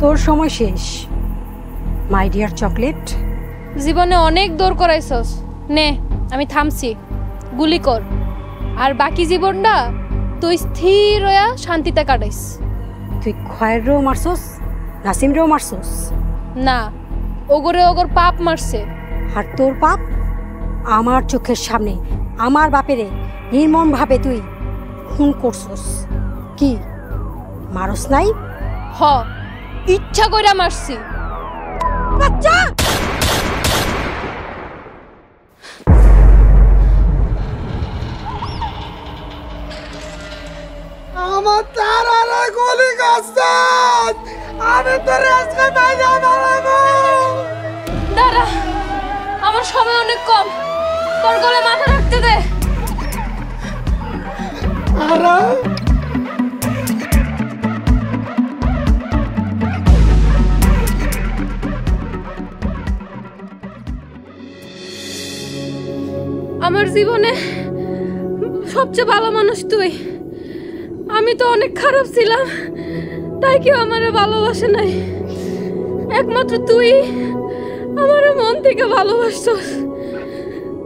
তোর সময় শেষ মাই ডিয়ার চকলেট। জীবনে অনেক দৌড় করাইছস, নে আমি থামছি, গুলি কর। আর বাকি জীবনটা তুই স্থির হইয়া শান্তিতে কাটাইস। তুই খয়েরও মারছস, নাসিমরেও মারছস? না, ওগরে ওগর পাপ মারছে। আর তোর পাপ আমার চোখের সামনে আমার বাপেরে নির্মম ভাবে তুই খুন করছস। কি মারস নাই? হ, ইচ্ছা কইরা মারছি। বাচ্চা আমার তারারে গুলি করছস, আমি তোর আজকে মাইরা মারবো। দাঁড়া, আমার সময় অনেক কম, তোর গলে মাথা রাখতে দে। আরে আমার জীবনে সবচেয়ে ভালো মানুষ তুই। আমি তো অনেক খারাপ ছিলাম, তাই কেউ আমারে ভালোবাসে নাই। একমাত্র তুই আমার মন থেকে ভালোবাসছস।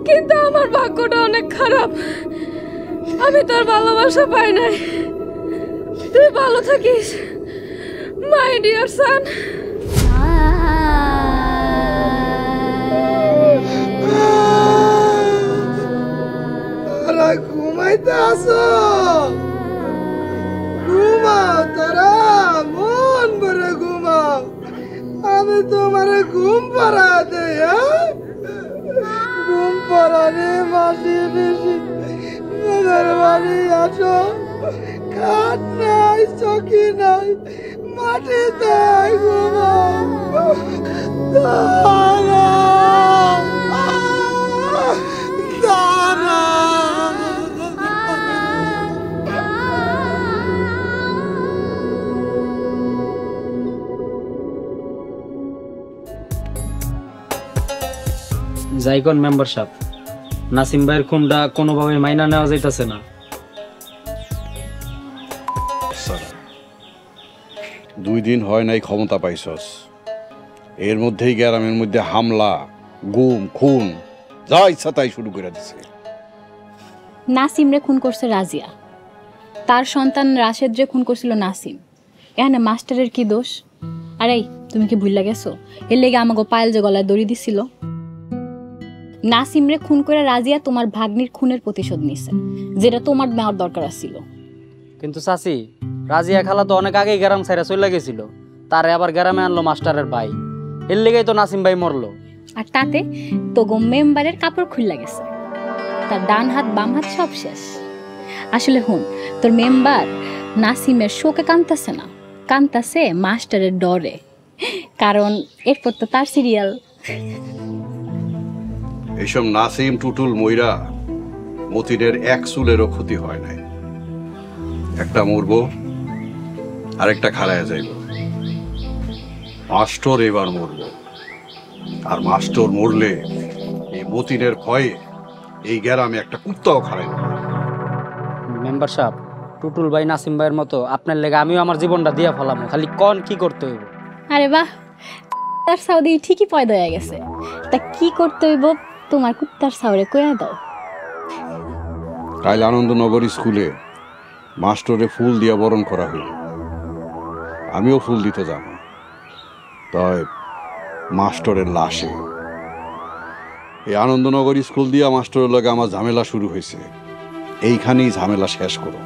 কিন্তু আমার ভাগ্যটা অনেক খারাপ, আমি তোর ভালোবাসা পাই নাই। তুই ভালো থাকিস মাই ডিয়ার সান। ঘুমাইতে আসো, ঘুমাও তারা, মন ভরে ঘুমাও, আমি তোমার ঘুম পাড়া দেই। ঘুম পাড়ারে মাসি বেশি মেয়ের বাড়ি আসো, খাট নাই চকি নাই, মাটিতে ঘুমাও। জাইকন মেম্বারশিপ নাসিম ভাইয়ের খুনটা কোনোভাবে মাইনা নেওয়া যাইতেছে না। 2 দিন হয় নাই ক্ষমতা পাইছস, এর মধ্যেই গ্রামের মধ্যে হামলা, গুম, খুন যা ইচ্ছা তাই শুরু করে দিছে। নাসিমরে খুন করছে রাজিয়া, তার সন্তান রাশেদরে খুন করছিল নাসিম। এখানে মাস্টারের কি দোষ? আরে তুমি কি ভুল গেছো? এর লেগে আমাকে পায়েল যে গলায় দড়ি দিছিল। নাসিমরে খুন করে রাজিয়া তোমার ভাগ্নির খুনের প্রতিশোধ নিছে, যেটা তোমার নেওয়ার দরকার ছিল। কিন্তু চাচি, রাজিয়া খালা তো অনেক আগেই গ্রাম ছাইরা চলে গেছিল, তারে আবার গ্রামে আনলো মাস্টারের ভাই, এর লেগেই তো নাসিম ভাই মরলো। আর তাতে তো মেম্বারের কাপড় খুললা গেছে, তার ডান হাত বাম হাত সব শেষ। আসলে হুন, তোর মেম্বার নাসিমের শোকে কাঁদতেছে না, কাঁদতেছে মাস্টারের ডরে, কারণ এরপর তো তার সিরিয়াল। এইসব নাসিম টুটুল ময়রা মতিনের এক চুলেরও ক্ষতি হয় নাই। একটা মরবো, আরেকটা খালায় যাইব। মাস্টার এবার মরবো, আর মাস্টার মরলে এই মতিনের ভয়ে এই গ্রামে একটা কুত্তাও খারাইব। মেম্বারশিপ টুটুল ভাই নাসিম ভাইয়ের মতো আপনার লেগে আমিও আমার জীবনটা দিয়া ফেলাম, খালি কোন কি করতে হইব। আরে বাহ, তার সাউদি ঠিকই পয়দা হয়ে গেছে। তা কি করতে হইব তোমার কুত্তার সাউরে কইয়া দাও। কাল আনন্দনগর স্কুলে মাস্টারে ফুল দিয়া বরণ করা হইল, আমিও ফুল দিতে যাব। তাই মাস্টারের লাশে এই আনন্দনগর স্কুল দিয়া মাস্টারের লগে আমার ঝামেলা শুরু হয়েছে। এইখানেই ঝামেলা শেষ করো,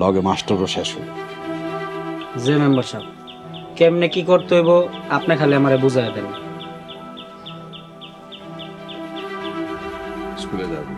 লগে মাস্টারও শেষ হইল। যে মেম্বারশিপ কেমনে কি করতে হইব আপনি খালি আমারে বুঝাই দেন। স্কুলে যাবো।